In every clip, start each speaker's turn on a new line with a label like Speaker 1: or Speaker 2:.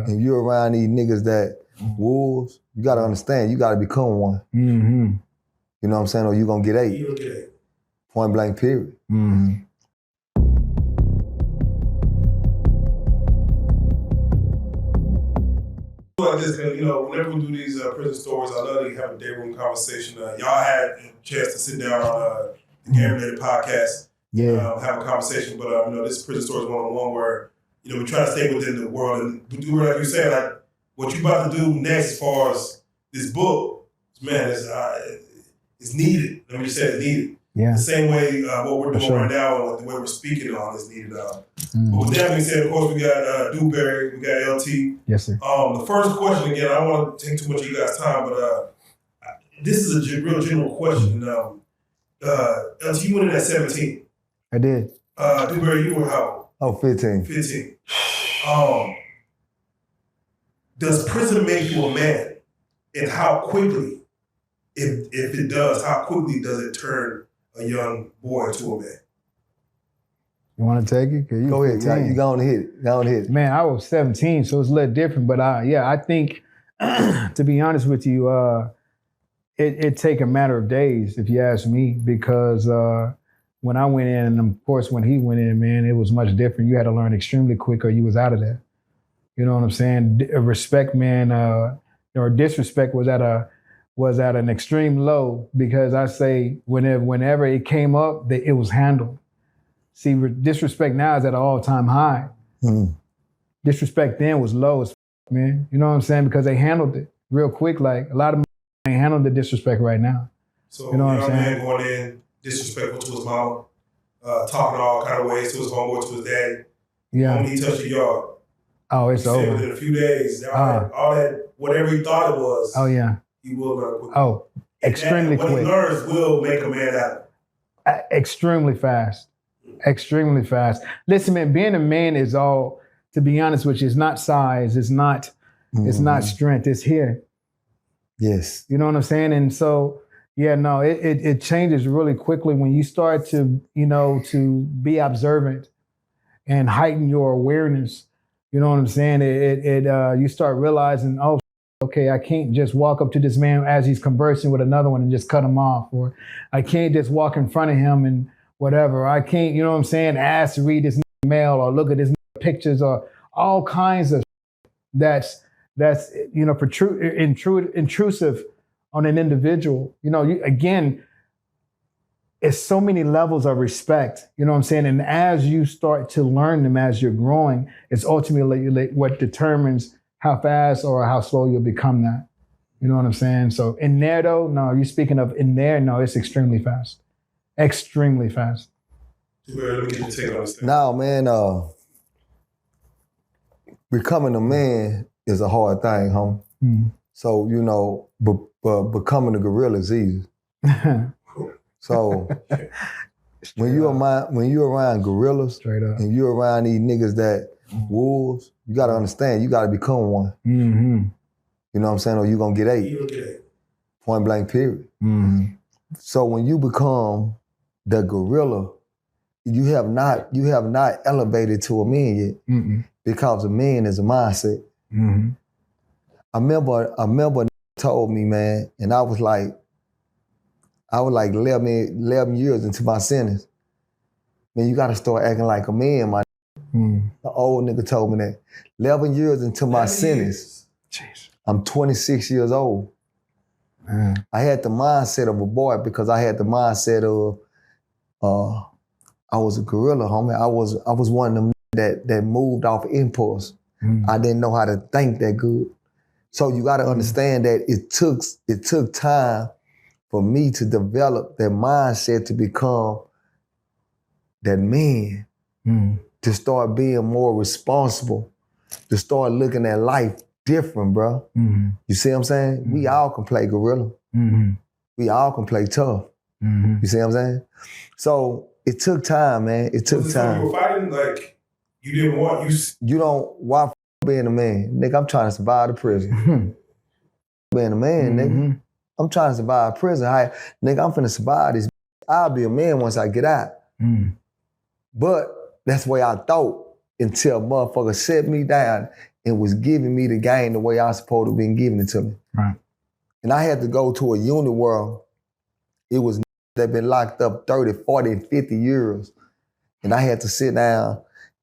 Speaker 1: up.
Speaker 2: And you're around these niggas that wolves, you gotta understand, you gotta become one.
Speaker 1: Mm-hmm.
Speaker 2: You know what I'm saying? Or you gonna get 8.
Speaker 3: You don't get 8.
Speaker 2: Point blank, period.
Speaker 1: Mm-hmm.
Speaker 3: Like this, you know, whenever we do these prison stories, I love to have a day room conversation. Y'all had a chance to sit down on the Game Related podcast, have a conversation. But you know, this prison story is one where you know we try to stay within the world and do like you said, like what you about to do next as far as this book, man, it's needed. Let me just say it's needed.
Speaker 1: Yeah.
Speaker 3: The same way what we're doing right now and the way we're speaking on is needed. But with that being said, of course, we got Dewberry, we got LT.
Speaker 1: Yes, sir.
Speaker 3: The first question, again, I don't want to take too much of you guys' time, but this is a real general question. LT, you went in at 17.
Speaker 1: I did.
Speaker 3: Dewberry, you were how old?
Speaker 2: Oh, 15.
Speaker 3: 15. Does prison make you a man? And how quickly, if it does, how quickly does it turn a young boy into a man?
Speaker 1: You want to take it?
Speaker 2: Go ahead. You go on and hit it. Go on and hit it.
Speaker 1: Man, I was 17, so it's a little different. But I think, to be honest with you, it take a matter of days, if you ask me, because when I went in, and of course when he went in, man, it was much different. You had to learn extremely quick or you was out of there. You know what I'm saying? Respect, man, or disrespect was at an extreme low, because I say whenever it came up, it was handled. See, disrespect now is at an all-time high. Mm-hmm. Disrespect then was low as man. You know what I'm saying? Because they handled it real quick. Like a lot of men ain't handled the disrespect right now.
Speaker 3: So
Speaker 1: you know what I'm saying?
Speaker 3: Man going in disrespectful to his mama, talking all kind of ways to his homeboy, to his daddy.
Speaker 1: Yeah.
Speaker 3: When he touched the yard.
Speaker 1: Oh, it's over.
Speaker 3: Within a few days, all that, whatever he thought it was.
Speaker 1: Oh yeah.
Speaker 3: He will learn quickly.
Speaker 1: Oh, extremely quick.
Speaker 3: What he learns will make a man out of it.
Speaker 1: Extremely fast. Extremely fast. Listen, man, being a man is all, to be honest with you, it's not size, it's not strength, it's here.
Speaker 2: Yes.
Speaker 1: You know what I'm saying? And so, yeah, no, it changes really quickly when you start to, you know, to be observant and heighten your awareness. You know what I'm saying? You start realizing, oh, okay, I can't just walk up to this man as he's conversing with another one and just cut him off. Or I can't just walk in front of him and whatever. I can't, you know what I'm saying, ask to read his mail or look at his pictures or all kinds of that's you know, intrusive on an individual. You know, again, it's so many levels of respect, you know what I'm saying? And as you start to learn them as you're growing, it's ultimately what determines how fast or how slow you'll become that. You know what I'm saying? So in there though, no, you're speaking of in there, no, it's extremely fast. Extremely fast.
Speaker 2: Now, man, becoming a man is a hard thing, homie. Mm. So, you know, becoming a gorilla is easy. So when you're around gorillas and you're around these niggas that wolves, you gotta understand, you gotta become one. Mm-hmm. You know what I'm saying? Or you gonna get 8. Point blank, period. Mm-hmm. So when you become the gorilla, you have not elevated to a man yet, because a man is a mindset. Mm-hmm. I remember told me, man, and I was like 11 years into my sentence. Man, you gotta start acting like a man, my The old nigga told me that. 11 years into my sentence, I'm 26 years old. I had the mindset of a boy because I had the mindset of I was a gorilla, homie. I was one of them that moved off impulse. I didn't know how to think that good. So you got to understand that it took time for me to develop that mindset to become that man, to start being more responsible, to start looking at life different, bro. You see what I'm saying? We all can play gorilla. We all can play tough. You see what I'm saying? So it took time, man. It took time.
Speaker 3: You were fighting like you didn't want
Speaker 2: you don't why being a man, nigga. I'm trying to survive the prison. Being a man, nigga. I'm trying to survive prison. Nigga, I'm finna survive this. I'll be a man once I get out. But that's the way I thought until motherfucker set me down and was giving me the game the way I was supposed to have been giving it to me.
Speaker 1: Right.
Speaker 2: And I had to go to a unit where it was that been locked up 30, 40, and 50 years. And I had to sit down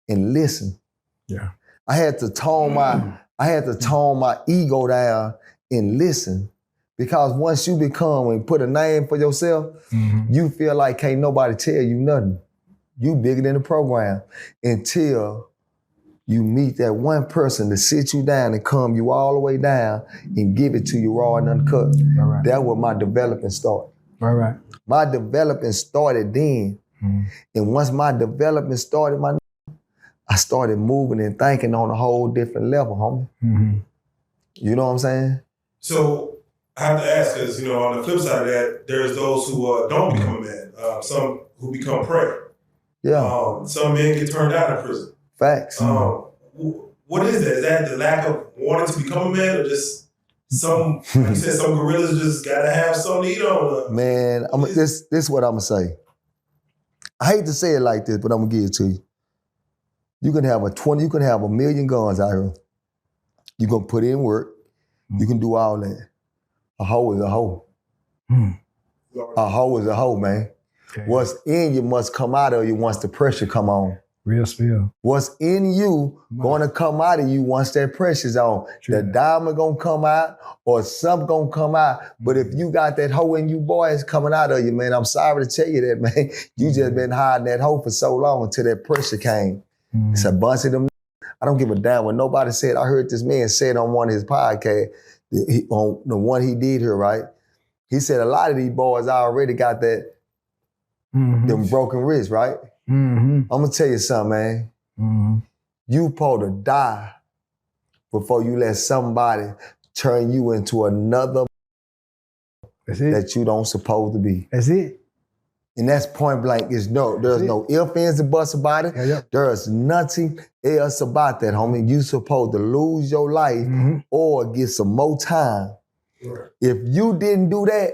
Speaker 2: and listen.
Speaker 1: Yeah.
Speaker 2: I had to tone my ego down and listen. Because once you become and put a name for yourself, you feel like can't nobody tell you nothing. You bigger than the program until you meet that one person to sit you down and calm you all the way down and give it to you raw and uncut.
Speaker 1: Right.
Speaker 2: That's where my development started.
Speaker 1: Right.
Speaker 2: My development started then. And once my development started, I started moving and thinking on a whole different level, homie. You know what I'm saying?
Speaker 3: So I have to ask, because, on the flip side of that, there's those who don't become a man, some who become prey.
Speaker 2: Yeah.
Speaker 3: Some men get turned out in prison.
Speaker 2: Facts.
Speaker 3: What is that? Is that the lack of wanting to become a man, or just some, like you said, some gorillas just gotta have something to eat on?
Speaker 2: Man, this is what I'm gonna say. I hate to say it like this, but I'm gonna give it to you. You can have a million guns out here. You gonna put in work. You can do all that. A hoe is a hoe. A hoe is a hoe, man. Okay. What's in you must come out of you once the pressure come on.
Speaker 1: Real spill.
Speaker 2: What's in you gonna come out of you once that pressure's on. True. The diamond gonna come out or something gonna come out. But if you got that hoe in you, boy, it's coming out of you, man. I'm sorry to tell you that, man. You just been hiding that hoe for so long until that pressure came. It's a bunch of them. I don't give a damn what nobody said. I heard this man say it on one of his podcasts, on the one he did here, right? He said a lot of these boys already got that, them broken wrists, right? I'm gonna tell you something, man. You supposed to die before you let somebody turn you into another that you don't supposed to be.
Speaker 1: That's it.
Speaker 2: And that's point blank. There's no ifs, ands, and buts about it.
Speaker 1: Yeah.
Speaker 2: There's nothing else about that, homie. You supposed to lose your life or get some more time. Right. If you didn't do that,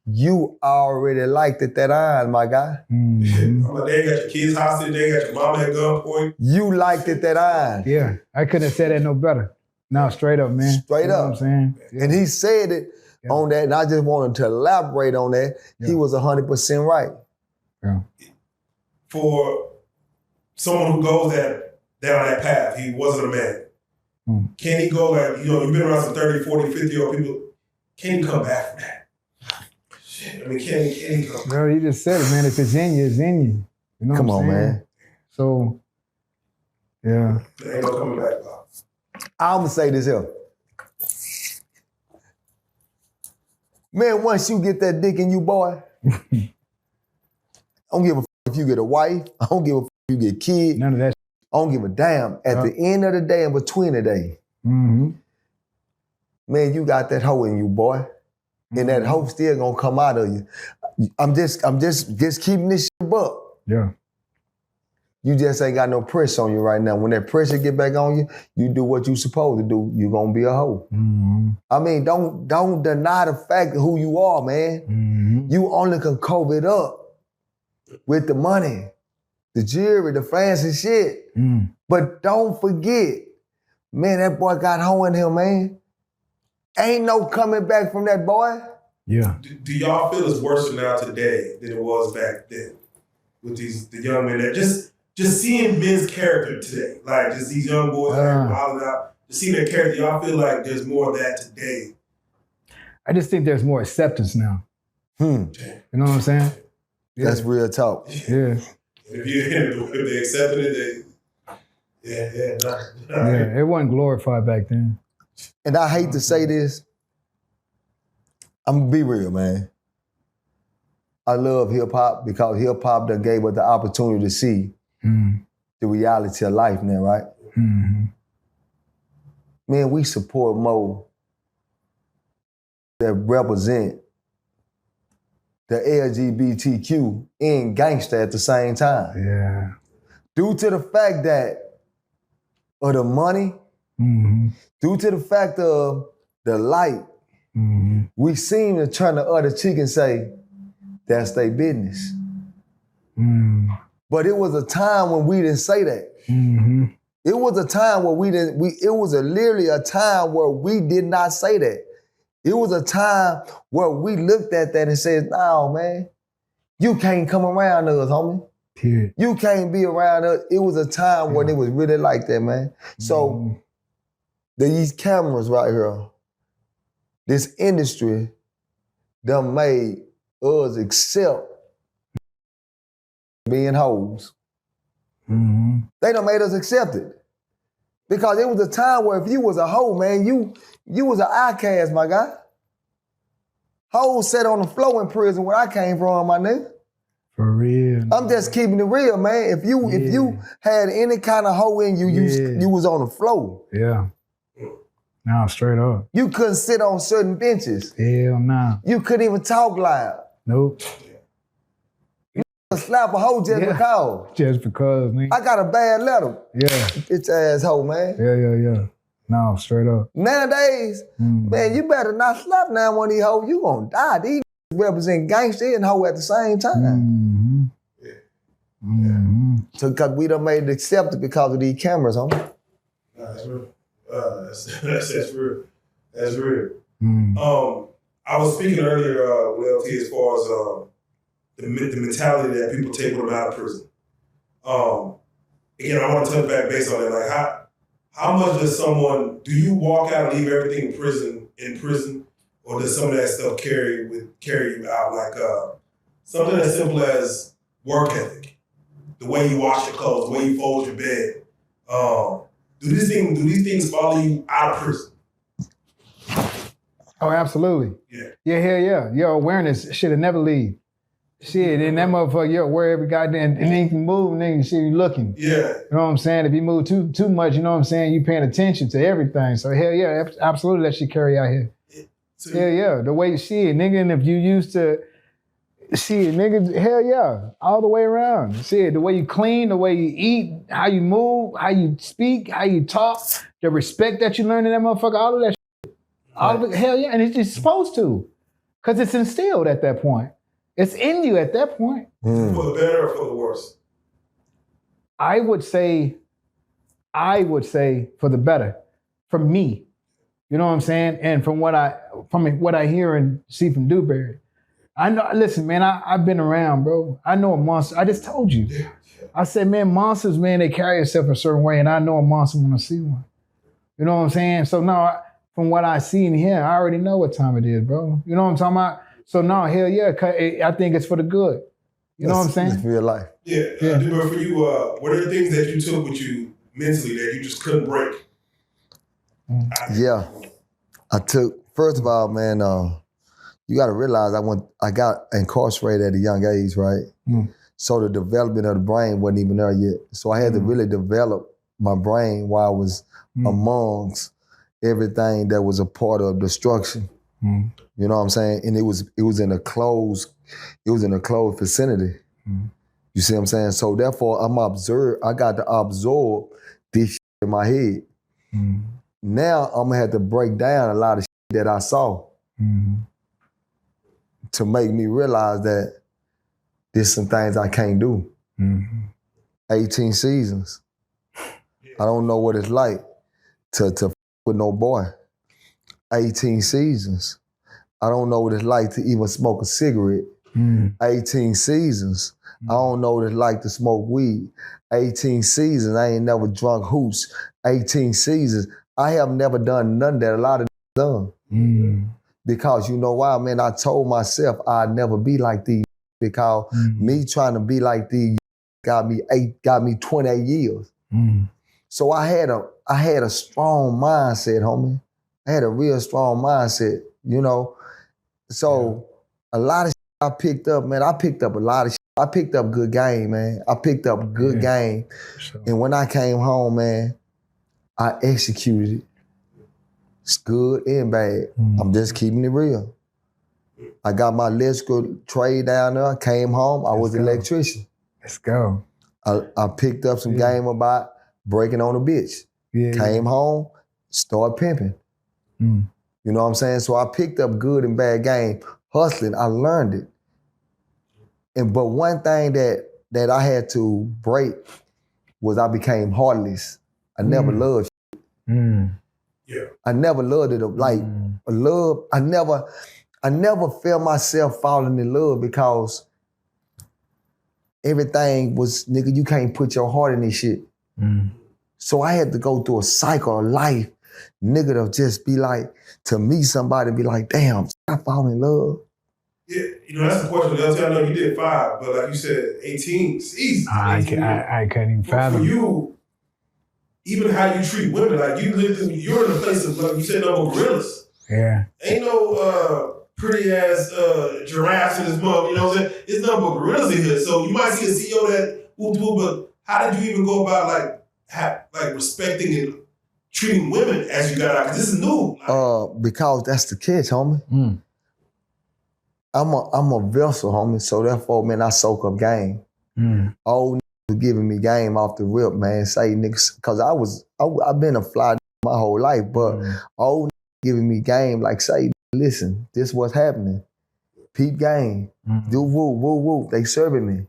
Speaker 2: you already liked it that iron, my guy.
Speaker 3: They ain't got your kids hostage, they ain't got your mama at gunpoint.
Speaker 2: You liked it that iron.
Speaker 1: Yeah, I couldn't have said that no better. No, straight up, man.
Speaker 2: Straight up.
Speaker 1: Know what I'm saying? Yeah.
Speaker 2: And he said it on that, and I just wanted to elaborate on that. Yeah. He was 100% right.
Speaker 1: Yeah.
Speaker 3: For someone who goes down that path, he wasn't a man. Can he go you've been around some 30, 40, 50-year-old people. Can he come back from that? Shit, I mean, can he come back?
Speaker 1: Bro, you just said it, man. If it's in you, it's in you. You know
Speaker 2: come
Speaker 1: what I'm
Speaker 2: on,
Speaker 1: saying?
Speaker 2: Man.
Speaker 1: So, yeah.
Speaker 3: There ain't no coming back, Bob.
Speaker 2: I'm going to say this here. Man, once you get that dick in you, boy, I don't give a if you get a wife. I don't give a if you get kids.
Speaker 1: None of that.
Speaker 2: I don't give a damn. At the end of the day and between the day, man, you got that hoe in you, boy. And that hoe still gonna come out of you. I'm just keeping this shit buck.
Speaker 1: Yeah.
Speaker 2: You just ain't got no pressure on you right now. When that pressure get back on you, you do what you supposed to do. You gonna be a hoe. I mean, don't deny the fact of who you are, man. You only can cover it up with the money, the jewelry, the fancy shit. But don't forget, man, that boy got hoe in him, man. Ain't no coming back from that boy.
Speaker 1: Yeah.
Speaker 3: Do y'all feel it's worse now today than it was back then with the young men that just seeing men's character today, like just these young boys out here wilding out, just seeing their character, y'all feel like there's more of that today?
Speaker 1: I just think there's more acceptance now. You know what I'm saying? Yeah.
Speaker 2: That's real talk.
Speaker 1: Yeah.
Speaker 3: If they accepted it,
Speaker 1: it wasn't glorified back then.
Speaker 2: And I hate to say this, I'm gonna be real, man. I love hip hop because hip hop that gave us the opportunity to see the reality of life now, right? Man, we support more that represent the LGBTQ and gangster at the same time.
Speaker 1: Yeah.
Speaker 2: Due to the fact that of the money, due to the fact of the light, we seem to turn the other cheek and say, that's their business. But it was a time when we didn't say that. It was a time where it was literally a time where we did not say that. It was a time where we looked at that and said, no, man, you can't come around us, homie.
Speaker 1: Period.
Speaker 2: You can't be around us. It was a time when it was really like that, man. So these cameras right here, this industry done made us accept being hoes.
Speaker 1: Mm-hmm.
Speaker 2: They done made us accept it. Because it was a time where if you was a hoe, man, you was an outcast, my guy. Hoes sat on the floor in prison where I came from, my nigga.
Speaker 1: For real.
Speaker 2: I'm just keeping it real, man. If you had any kind of hoe in you, you was on the floor.
Speaker 1: Yeah. No, straight up.
Speaker 2: You couldn't sit on certain benches.
Speaker 1: Hell no.
Speaker 2: You couldn't even talk loud.
Speaker 1: Nope.
Speaker 2: You slap a hoe just because.
Speaker 1: Just because, man.
Speaker 2: I got a bad letter.
Speaker 1: Yeah.
Speaker 2: Bitch ass hoe, man.
Speaker 1: Yeah. No, straight up.
Speaker 2: Nowadays, man, you better not slap now one of these hoes. You gonna die. These represent gangster and hoe at the same time. So, because we done made it accepted because of these cameras, homie.
Speaker 3: Nah, that's real. That's real. That's real. I was speaking earlier with LT as far as the mentality that people take when they're out of prison. Again, I want to touch back based on that. Like, how much does do you walk out and leave everything in prison, or does some of that stuff carry you out? Like something as simple as work ethic, the way you wash your clothes, the way you fold your bed. Do these things follow you out of prison?
Speaker 1: Oh, absolutely. Yeah. Your awareness should never leave. Shit, and that motherfucker, you're aware every goddamn, and then you can move, nigga, shit, you looking.
Speaker 3: Yeah.
Speaker 1: You know what I'm saying? If you move too much, you know what I'm saying, you paying attention to everything. So hell yeah, absolutely that shit carry out here. Yeah. The way you see it, nigga, and if you used to, shit, nigga, hell yeah, all the way around. Shit, the way you clean, the way you eat, how you move, how you speak, how you talk, the respect that you learn in that motherfucker, all of that shit. All of it, hell yeah, and it's just supposed to. Because it's instilled at that point. It's in you at that point.
Speaker 3: For the better or for the worse?
Speaker 1: I would say for the better. For me. You know what I'm saying? And from what I hear and see from Dewberry. I know, listen, man, I've been around, bro. I know a monster. I just told you.
Speaker 3: Yeah.
Speaker 1: I said, man, monsters, man, they carry themselves a certain way, and I know a monster when I see one. You know what I'm saying? So no, from what I see and hear, I already know what time it is, bro. You know what I'm talking about? So no, hell yeah, I think it's for the good. You know what I'm saying?
Speaker 2: It's real life.
Speaker 3: Yeah. But for you, what are the things that you took with you mentally that you just couldn't break?
Speaker 2: Yeah. First of all, man, you got to realize I got incarcerated at a young age, right? So the development of the brain wasn't even there yet. So I had to really develop my brain while I was amongst everything that was a part of destruction. You know what I'm saying? And it was in a closed vicinity. You see what I'm saying? So therefore I got to absorb this shit in my head. Now I'm gonna have to break down a lot of shit that I saw to make me realize that there's some things I can't do. 18 seasons. I don't know what it's like to f with no boy. 18 seasons. I don't know what it's like to even smoke a cigarette. 18 seasons. I don't know what it's like to smoke weed. 18 seasons. I ain't never drunk hooch. 18 seasons. I have never done none that a lot of done. Because you know why, man? I told myself I'd never be like these because me trying to be like these got me 28 years. So I had a strong mindset, homie. I had a real strong mindset, you know. So a lot of shit I picked up, man. I picked up a lot of shit. I picked up good game, man. I picked up good game. Sure. And when I came home, man, I executed it. It's good and bad. I'm just keeping it real. I got my electrical trade down there. I came home. I was an electrician.
Speaker 1: Let's go.
Speaker 2: I picked up some game about breaking on a bitch. Came home, started pimping. You know what I'm saying? So I picked up good and bad game. Hustling, I learned it. But one thing that I had to break was I became heartless. I never loved
Speaker 3: Yeah.
Speaker 2: I never loved it. Like love, I never felt myself falling in love because everything was, nigga, you can't put your heart in this shit. So I had to go through a cycle of life, nigga, to just be like, to meet somebody and be like, damn, I fall in love.
Speaker 3: Yeah, you know, that's the question. I know you did 5, but like you said, 18, it's easy.
Speaker 1: I can't even fathom.
Speaker 3: For you, even how you treat women, like you're in a place of, like you said, no gorillas.
Speaker 1: Yeah.
Speaker 3: Ain't no pretty ass giraffes in this mug, you know what I'm saying? It's nothing but gorillas in here. So you might see a CEO that will do, but how did you even go about like respecting and treating women as you got out? Because this is new.
Speaker 2: Because that's the catch, homie. I'm a vessel, homie. So therefore, man, I soak up game. Old niggas giving me game off the rip, man. Say niggas, cause I've been a fly my whole life, but old niggas giving me game, like say, listen, this what's happening. Peep game. Do woo, woo, woo. They serving me.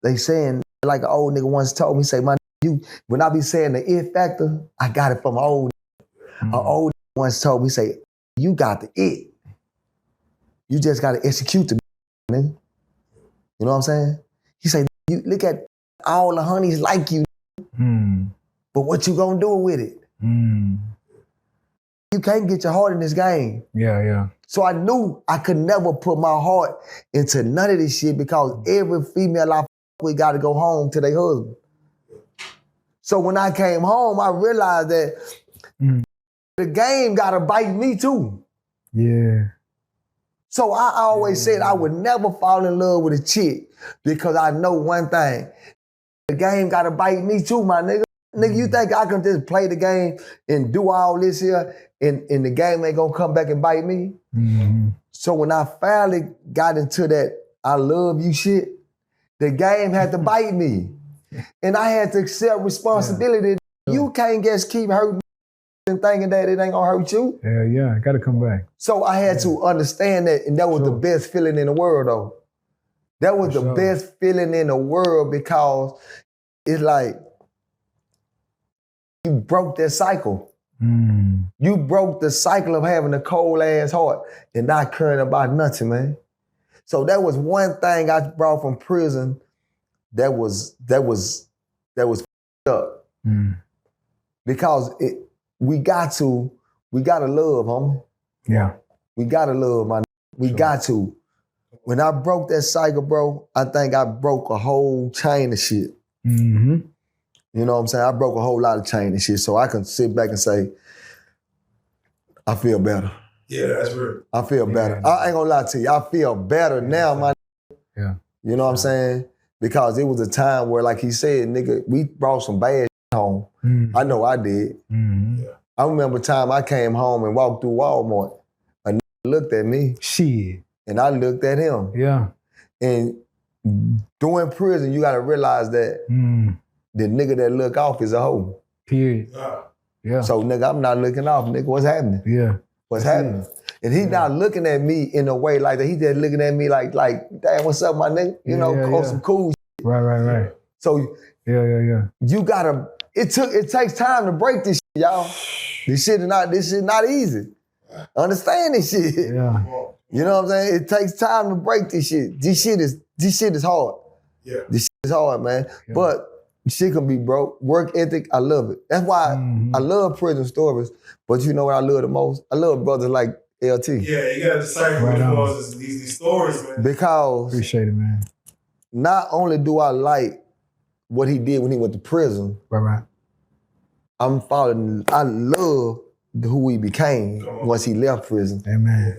Speaker 2: They saying, like an old nigga once told me, say, my you, when I be saying the it factor, I got it from an old nigga. An old nigga once told me, say, you got the it. You just got to execute the nigga. You know what I'm saying? He say, you look at all the honeys like you, but what you gonna do with it? You can't get your heart in this game.
Speaker 1: Yeah.
Speaker 2: So I knew I could never put my heart into none of this shit because every female I with got to go home to their husband. So when I came home, I realized that the game got to bite me too.
Speaker 1: Yeah.
Speaker 2: So I always said I would never fall in love with a chick because I know one thing. The game got to bite me too, my nigga. Nigga, you think I can just play the game and do all this here and the game ain't gonna come back and bite me? So when I finally got into that I love you shit, the game had to bite me. And I had to accept responsibility. You can't just keep hurting and thinking that it ain't gonna hurt you.
Speaker 1: Yeah, I gotta come back.
Speaker 2: So I had to understand that, and that was the best feeling in the world, though. That was the best feeling in the world because it's like you broke that cycle. You broke the cycle of having a cold ass heart and not caring about nothing, man. So that was one thing I brought from prison that was up. Because we gotta love, homie.
Speaker 1: Yeah.
Speaker 2: We gotta love, my. We got to. When I broke that cycle, bro, I think I broke a whole chain of shit. You know what I'm saying? I broke a whole lot of chain and shit, so I can sit back and say, I feel better.
Speaker 3: Yeah, that's real.
Speaker 2: I feel better. I ain't gonna lie to you. I feel better now, my.
Speaker 1: Yeah. You
Speaker 2: know what I'm saying? Because it was a time where, like he said, nigga, we brought some bad home. I know I did. I remember a time I came home and walked through Walmart. A nigga looked at me.
Speaker 1: Shit.
Speaker 2: And I looked at him.
Speaker 1: Yeah.
Speaker 2: And during prison, you gotta realize that the nigga that look off is a hoe.
Speaker 1: Period. Yeah.
Speaker 2: So nigga, I'm not looking off. Nigga, what's happening?
Speaker 1: Yeah.
Speaker 2: What's happening? And he's not looking at me in a way like that. He just looking at me like, damn, what's up, my nigga? You know, some cool shit.
Speaker 1: Right.
Speaker 2: So
Speaker 1: yeah. You
Speaker 2: gotta, it takes time to break this shit, y'all. This shit not easy. Understand this shit.
Speaker 1: Yeah.
Speaker 2: You know what I'm saying? It takes time to break this shit. This shit is hard.
Speaker 3: Yeah.
Speaker 2: This shit is hard, man. Yeah. But shit can be broke. Work ethic, I love it. That's why I love prison stories. But you know what I love the most? I love brothers like LT.
Speaker 3: Yeah, you gotta decipher these stories, man.
Speaker 2: Because
Speaker 1: appreciate it, man.
Speaker 2: Not only do I like what he did when he went to prison,
Speaker 1: right.
Speaker 2: I love who he became once he left prison.
Speaker 1: Amen.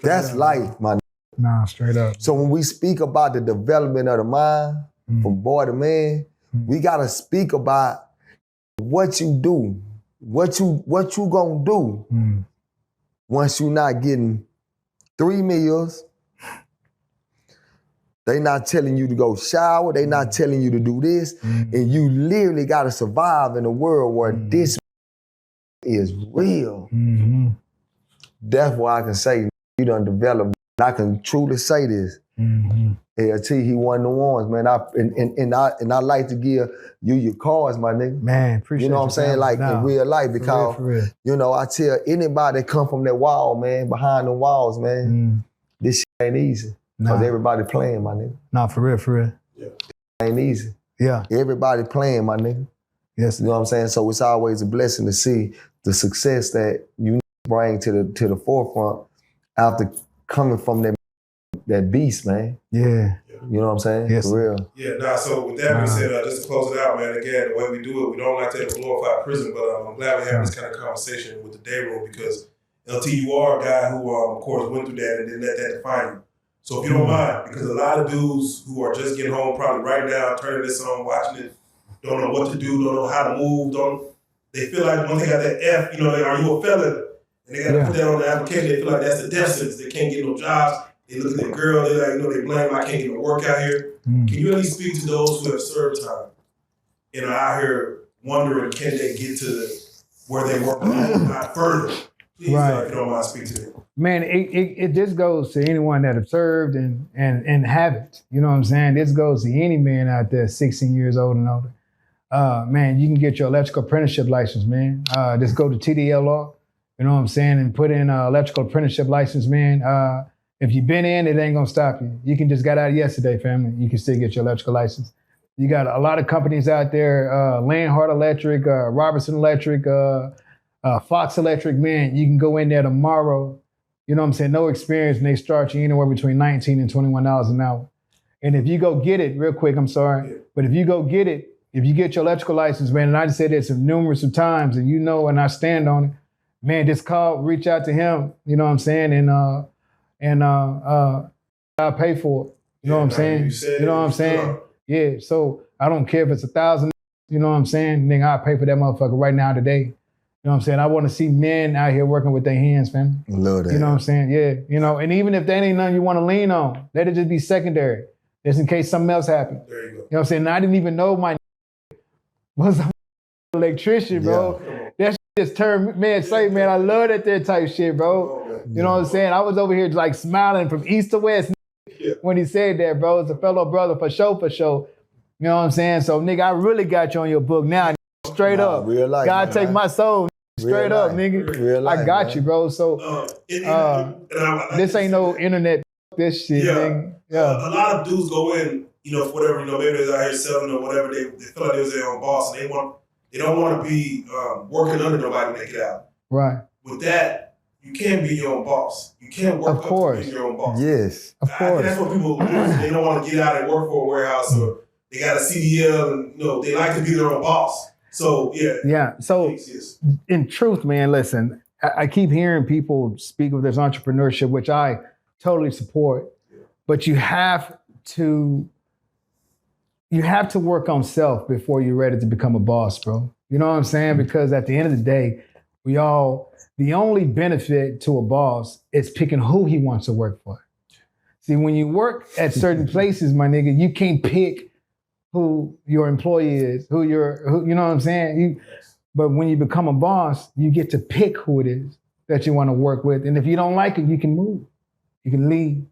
Speaker 2: That's life, my.
Speaker 1: Nah, straight up.
Speaker 2: So when we speak about the development of the mind, from boy to man, we gotta speak about what you do, what you gonna do once you not getting 3 meals. They not telling you to go shower. They not telling you to do this, and you literally gotta survive in a world where this is real. That's why I can say you done developed. I can truly say this. And LT, he one of the ones, man. I like to give you your cards, my nigga.
Speaker 1: Man, appreciate
Speaker 2: you know what I'm saying? Like in real life, because
Speaker 1: for real.
Speaker 2: you know, I tell anybody that come from that wall, man, behind the walls, man, this shit ain't easy. Because everybody playing, my nigga.
Speaker 1: Nah, for real.
Speaker 2: Yeah. It ain't easy.
Speaker 1: Yeah.
Speaker 2: Everybody playing, my nigga.
Speaker 1: Yes.
Speaker 2: You know what I'm saying? So it's always a blessing to see the success that you bring to the forefront after coming from that beast, man.
Speaker 1: Yeah.
Speaker 2: You know what I'm saying?
Speaker 1: Yes.
Speaker 2: For real.
Speaker 3: Yeah, so with that being said, just to close it out, man, again, the way we do it, we don't like to have a glorified prison, but I'm glad we have this kind of conversation with the day room because LT, you are a guy who, of course, went through that and didn't let that define you. So if you don't mind, because a lot of dudes who are just getting home probably right now, turning this on, watching it, don't know what to do, don't know how to move, they feel like when they got that F, you know, are you a felon? And they got to put that on the application, they feel like that's the death sentence. They can't get no jobs. They look at their girl, they like, you know, they blame, I can't get no work out here. Can you at least speak to those who have served time and are out here wondering, can they get to where they work not further? Please, if you don't mind, speak to them.
Speaker 1: Man, it just goes to anyone that have served and haven't. You know what I'm saying? This goes to any man out there 16 years old and older. Man, you can get your electrical apprenticeship license, man. Just go to TDLR, you know what I'm saying, and put in electrical apprenticeship license, man. If you've been in, it ain't gonna stop you. You can just got out yesterday, family. You can still get your electrical license. You got a lot of companies out there, Landhart Electric, Robertson Electric, Fox Electric, man. You can go in there tomorrow, you know what I'm saying, no experience, and they start you anywhere between $19 and $21 an hour. And if you go get it, real quick, I'm sorry, but if you go get it, if you get your electrical license, man, and I just said this numerous of times, and you know, and I stand on it, man, just call, reach out to him, you know what I'm saying, and I'll pay for it. You know what I'm saying? You know what I'm saying? Yeah, so I don't care if it's $1,000, you know what I'm saying? Nigga, I'll pay for that motherfucker right now today. You know what I'm saying? I want to see men out here working with their hands, fam.
Speaker 2: Love that.
Speaker 1: You know what I'm saying? Yeah, you know, and even if that ain't nothing you want to lean on, let it just be secondary, just in case something else happens.
Speaker 3: There you go.
Speaker 1: You know what I'm saying? And I didn't even know my was an electrician, bro. That shit just turned, man, man, I love that type shit, bro. You know what I'm saying? I was over here like smiling from east to west when he said that, bro. It's a fellow brother for sure. You know what I'm saying? So, nigga, I really got you on your book now, straight up.
Speaker 2: Real life,
Speaker 1: God
Speaker 2: man.
Speaker 1: take my soul, straight up, nigga.
Speaker 2: Real life,
Speaker 1: I got
Speaker 2: man.
Speaker 1: you, bro. So, this ain't no internet, this shit, nigga. Yeah.
Speaker 3: A lot of dudes go in, you know, for whatever, you know, maybe they're out here selling or whatever, they feel like they was their own boss and they don't want to be working under nobody when they get out.
Speaker 1: Right.
Speaker 3: With that, you can't be your own boss. You can't work up to being your own boss.
Speaker 2: Yes.
Speaker 1: Of course.
Speaker 3: That's what people lose. They don't want to get out and work for a warehouse or they got a CDL and, you know, they like to be their own boss. So, yeah.
Speaker 1: Yeah. So, in truth, man, listen, I keep hearing people speak of this entrepreneurship, which I totally support, but you have to work on self before you're ready to become a boss, bro. You know what I'm saying? Because at the end of the day, the only benefit to a boss is picking who he wants to work for. See, when you work at certain places, my nigga, you can't pick who your employee is, who you know what I'm saying? But when you become a boss, you get to pick who it is that you want to work with. And if you don't like it, you can move. You can leave.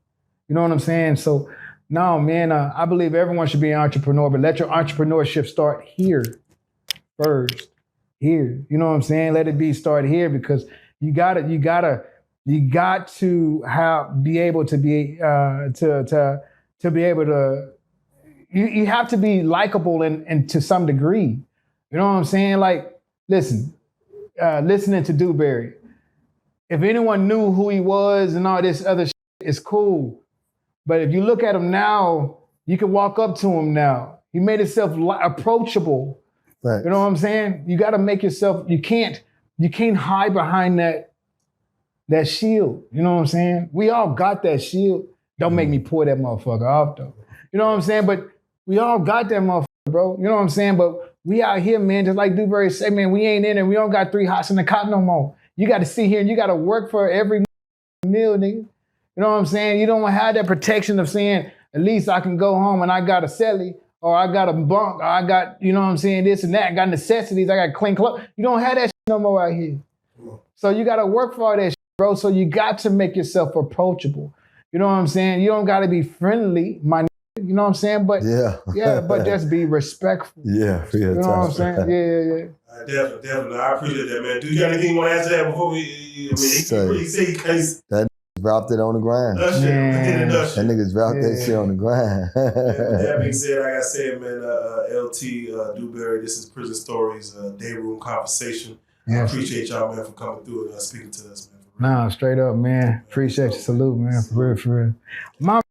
Speaker 1: You know what I'm saying? So, no, man, I believe everyone should be an entrepreneur, but let your entrepreneurship start here first. Here, you know what I'm saying? Let it start here because you got to be able to you have to be likable and to some degree. You know what I'm saying? Like, listen, listening to Dewberry, if anyone knew who he was and all this other shit, it's cool. But if you look at him now, you can walk up to him now. He made himself approachable. Right. You know what I'm saying? You got to make yourself, you can't hide behind that shield. You know what I'm saying? We all got that shield. Don't make me pour that motherfucker off though. You know what I'm saying? But we all got that motherfucker, bro. You know what I'm saying? But we out here, man, just like Dewberry said, man, we ain't in it. We don't got 3 hots in the cot no more. You got to sit here and you got to work for every meal, nigga. You know what I'm saying? You don't have that protection of saying, at least I can go home and I got a celly, or I got a bunk, or I got, you know what I'm saying, this and that. I got necessities, I got clean clothes. You don't have that shit no more out here. So you got to work for all that shit, bro. So you got to make yourself approachable. You know what I'm saying? You don't got to be friendly, my you know what I'm saying? But but just be respectful.
Speaker 2: Yeah, real
Speaker 1: You know what I'm saying? Yeah.
Speaker 3: Definitely. I appreciate that, man. Do you got anything you want to add to that before we? I mean, he said
Speaker 2: that dropped it on the ground.
Speaker 3: That
Speaker 2: niggas dropped that shit on the ground.
Speaker 3: With that being said, like I said, man, LT Dewberry, this is Prison Stories, Day Room Conversation. I appreciate y'all, man, for coming through and speaking to us, man.
Speaker 1: Nah, straight up, man. Appreciate you. Salute, man. For real.